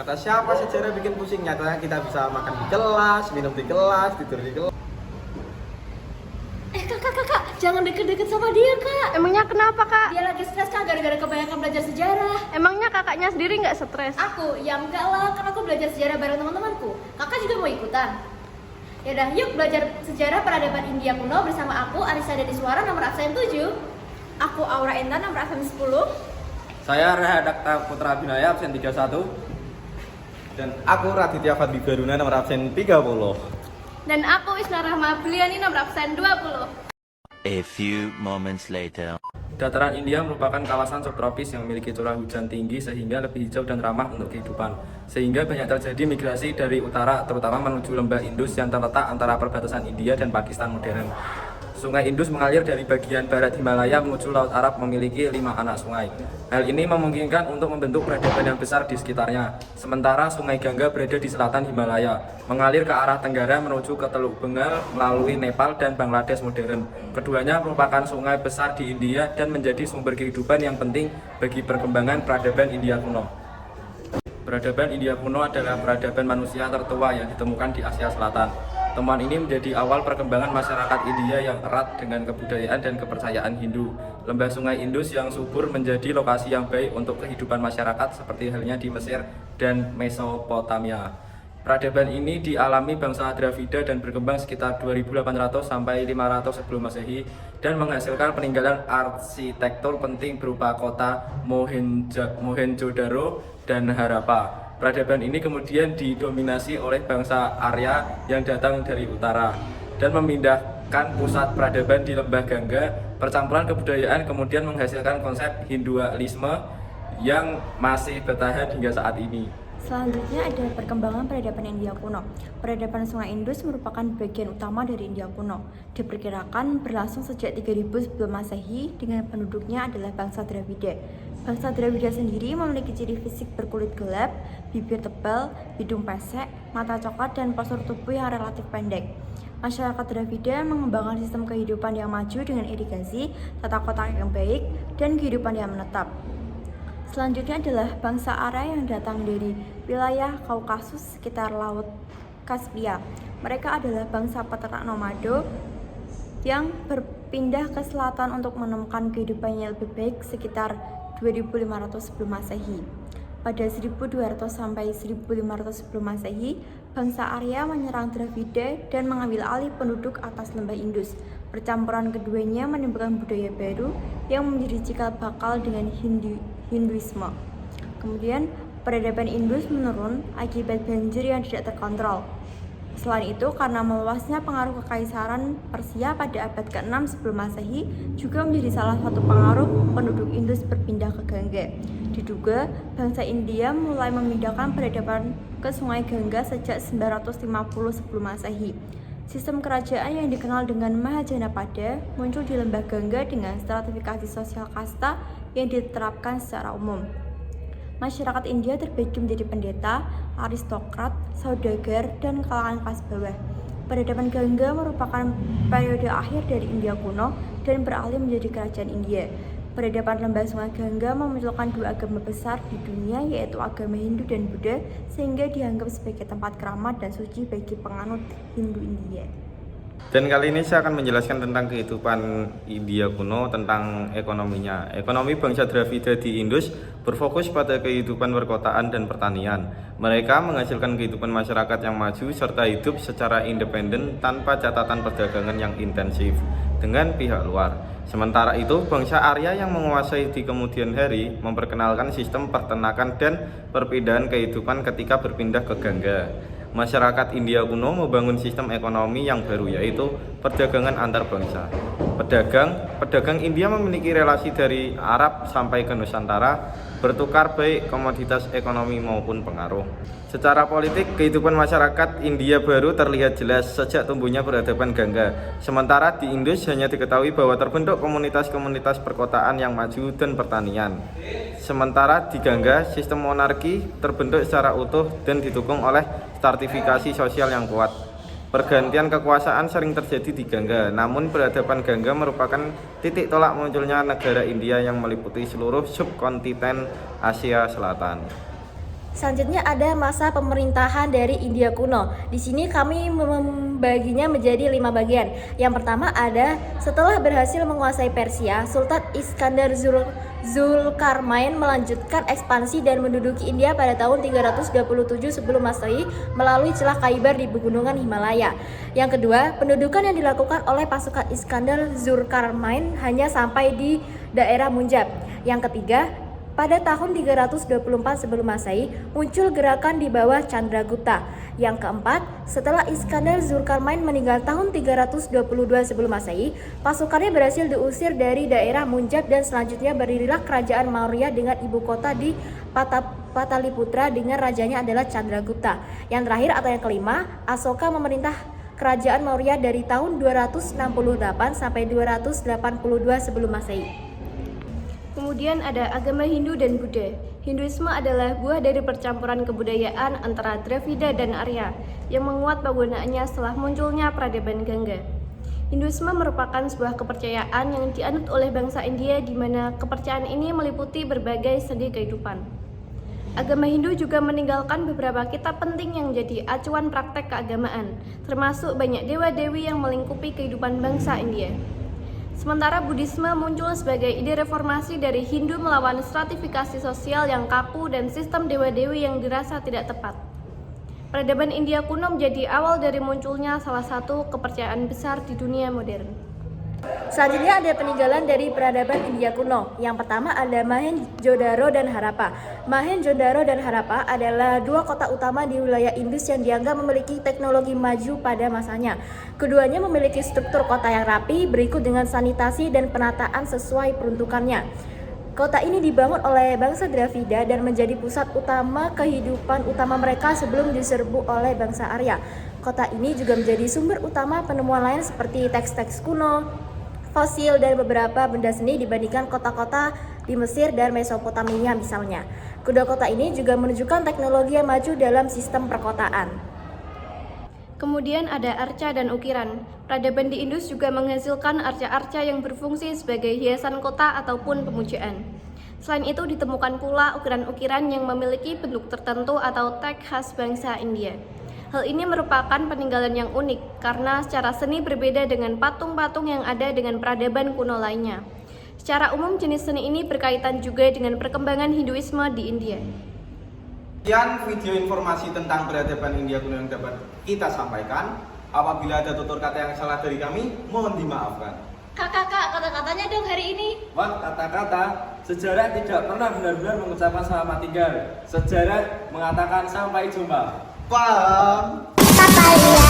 Kata siapa sejarah bikin pusing? Nyatanya kita bisa makan di kelas, minum di kelas, tidur di kelas. Kakak, jangan deket-deket sama dia, Kak. Emangnya kenapa, Kak? Dia lagi stres, Kak, gara-gara kebanyakan belajar sejarah. Emangnya kakaknya sendiri nggak stres? Aku, ya enggak lah, kan aku belajar sejarah bareng teman-temanku. Kakak juga mau ikutan? Yaudah, yuk belajar sejarah peradaban India kuno bersama aku, Arisa Dediswara, nomor absen 7. Aku Aura Entan, nomor absen 10. Saya Rahadakta Putra Binaya, absen 31. Dan aku Raditya Fadli Baruna, nomor absen 30. Dan aku Isna Rahma Biliani, nomor absen 20. A few moments later. Dataran India merupakan kawasan subtropis yang memiliki curah hujan tinggi sehingga lebih hijau dan ramah untuk kehidupan. Sehingga banyak terjadi migrasi dari utara, terutama menuju lembah Indus yang terletak antara perbatasan India dan Pakistan modern. Sungai Indus mengalir dari bagian barat Himalaya menuju Laut Arab, memiliki 5 anak sungai. Hal ini memungkinkan untuk membentuk peradaban yang besar di sekitarnya. Sementara Sungai Gangga berada di selatan Himalaya, mengalir ke arah tenggara menuju ke Teluk Bengal melalui Nepal dan Bangladesh modern. Keduanya merupakan sungai besar di India dan menjadi sumber kehidupan yang penting bagi perkembangan peradaban India kuno. Peradaban India kuno adalah peradaban manusia tertua yang ditemukan di Asia Selatan. Temuan ini menjadi awal perkembangan masyarakat India yang erat dengan kebudayaan dan kepercayaan Hindu. Lembah Sungai Indus yang subur menjadi lokasi yang baik untuk kehidupan masyarakat seperti halnya di Mesir dan Mesopotamia. Peradaban ini dialami bangsa Dravida dan berkembang sekitar 2800 sampai 500 sebelum Masehi dan menghasilkan peninggalan arsitektur penting berupa kota Mohenjo-daro dan Harappa. Peradaban ini kemudian didominasi oleh bangsa Arya yang datang dari utara dan memindahkan pusat peradaban di Lembah Gangga. Percampuran kebudayaan kemudian menghasilkan konsep Hinduisme yang masih bertahan hingga saat ini. Selanjutnya ada perkembangan peradaban India kuno. Peradaban Sungai Indus merupakan bagian utama dari India kuno. Diperkirakan berlangsung sejak 3000 sebelum Masehi dengan penduduknya adalah bangsa Dravida. Bangsa Dravida sendiri memiliki ciri fisik berkulit gelap, bibir tebal, hidung pesek, mata coklat, dan postur tubuh yang relatif pendek. Masyarakat Dravida mengembangkan sistem kehidupan yang maju dengan irigasi, tata kota yang baik, dan kehidupan yang menetap. Selanjutnya adalah bangsa Arya yang datang dari wilayah Kaukasus sekitar Laut Kaspia. Mereka adalah bangsa peternak nomado yang berpindah ke selatan untuk menemukan kehidupan yang lebih baik sekitar 2500 sebelum Masehi. Pada 1200 sampai 1500 sebelum Masehi, bangsa Arya menyerang Dravida dan mengambil alih penduduk atas lembah Indus. Percampuran keduanya menimbulkan budaya baru yang menjadi cikal bakal dengan Hinduisme. Kemudian, peradaban Indus menurun akibat banjir yang tidak terkontrol. Selain itu, karena meluasnya pengaruh kekaisaran Persia pada abad ke-6 sebelum Masehi juga menjadi salah satu pengaruh penduduk Indus berpindah ke Gangga. Diduga, bangsa India mulai memindahkan peradaban ke Sungai Gangga sejak 950 sebelum Masehi. Sistem kerajaan yang dikenal dengan Mahajanapada muncul di lembah Gangga dengan stratifikasi sosial kasta yang diterapkan secara umum. Masyarakat India terbagi menjadi pendeta, aristokrat, saudagar, dan kalangan kelas bawah. Peradaban Gangga merupakan periode akhir dari India kuno dan beralih menjadi kerajaan India. Peradaban lembah Sungai Gangga memunculkan 2 agama besar di dunia, yaitu agama Hindu dan Buddha, sehingga dianggap sebagai tempat keramat dan suci bagi penganut Hindu India. Dan kali ini saya akan menjelaskan tentang kehidupan India kuno, tentang ekonominya. Ekonomi bangsa Dravida di Indus berfokus pada kehidupan perkotaan dan pertanian. Mereka menghasilkan kehidupan masyarakat yang maju serta hidup secara independen tanpa catatan perdagangan yang intensif dengan pihak luar. Sementara itu, bangsa Arya yang menguasai di kemudian hari memperkenalkan sistem peternakan dan perpindahan kehidupan ketika berpindah ke Gangga. Masyarakat India kuno membangun sistem ekonomi yang baru, yaitu perdagangan antar bangsa. Pedagang India memiliki relasi dari Arab sampai ke Nusantara, bertukar baik komoditas ekonomi maupun pengaruh. Secara politik, kehidupan masyarakat India baru terlihat jelas sejak tumbuhnya peradaban Gangga. Sementara di Indus hanya diketahui bahwa terbentuk komunitas-komunitas perkotaan yang maju dan pertanian. Sementara di Gangga, sistem monarki terbentuk secara utuh dan didukung oleh stratifikasi sosial yang kuat. Pergantian kekuasaan sering terjadi di Gangga, namun peradaban Gangga merupakan titik tolak munculnya negara India yang meliputi seluruh subkontinen Asia Selatan. Selanjutnya ada masa pemerintahan dari India kuno. Di sini kami membaginya menjadi 5 bagian. Yang pertama ada setelah berhasil menguasai Persia, Sultan Iskandar Zulkarnain melanjutkan ekspansi dan menduduki India pada tahun 327 sebelum Masehi melalui celah Khyber di pegunungan Himalaya. Yang kedua, pendudukan yang dilakukan oleh pasukan Iskandar Zulkarnain hanya sampai di daerah Munjab. Yang ketiga, pada tahun 324 sebelum Masehi muncul gerakan di bawah Chandragupta. Yang keempat, setelah Iskandar Zulkarnain meninggal tahun 322 sebelum Masehi, pasukannya berhasil diusir dari daerah Munjab dan selanjutnya berdirilah kerajaan Maurya dengan ibu kota di Pataliputra dengan rajanya adalah Chandragupta. Yang terakhir atau yang kelima, Asoka memerintah kerajaan Maurya dari tahun 268 sampai 282 sebelum Masehi. Kemudian ada agama Hindu dan Buddha. Hinduisme adalah buah dari percampuran kebudayaan antara Dravida dan Arya yang menguat penggunaannya setelah munculnya peradaban Gangga. Hinduisme merupakan sebuah kepercayaan yang dianut oleh bangsa India di mana kepercayaan ini meliputi berbagai sendi kehidupan. Agama Hindu juga meninggalkan beberapa kitab penting yang menjadi acuan praktek keagamaan, termasuk banyak dewa-dewi yang melingkupi kehidupan bangsa India. Sementara Buddhisme muncul sebagai ide reformasi dari Hindu melawan stratifikasi sosial yang kaku dan sistem dewa-dewi yang dirasa tidak tepat. Peradaban India kuno menjadi awal dari munculnya salah satu kepercayaan besar di dunia modern. Selanjutnya ada peninggalan dari peradaban India kuno. Yang pertama ada Mohenjo-daro dan Harappa. Mohenjo-daro dan Harappa adalah dua kota utama di wilayah Indus yang dianggap memiliki teknologi maju pada masanya. Keduanya memiliki struktur kota yang rapi, berikut dengan sanitasi dan penataan sesuai peruntukannya. Kota ini dibangun oleh bangsa Dravida dan menjadi pusat utama kehidupan utama mereka sebelum diserbu oleh bangsa Arya. Kota ini juga menjadi sumber utama penemuan lain seperti teks-teks kuno, fosil, dan beberapa benda seni dibandingkan kota-kota di Mesir dan Mesopotamia misalnya. Kedua kota ini juga menunjukkan teknologi yang maju dalam sistem perkotaan. Kemudian ada arca dan ukiran. Peradaban di Indus juga menghasilkan arca-arca yang berfungsi sebagai hiasan kota ataupun pemujaan. Selain itu ditemukan pula ukiran-ukiran yang memiliki bentuk tertentu atau tag khas bangsa India. Hal ini merupakan peninggalan yang unik karena secara seni berbeda dengan patung-patung yang ada dengan peradaban kuno lainnya. Secara umum jenis seni ini berkaitan juga dengan perkembangan Hinduisme di India. Sekian video informasi tentang peradaban India kuno yang dapat kita sampaikan. Apabila ada tutur kata yang salah dari kami, mohon dimaafkan. Kak, kata-katanya dong hari ini. Wah, kata-kata, sejarah tidak pernah benar-benar mengucapkan selamat tinggal. Sejarah mengatakan sampai jumpa. Paham? Papaya.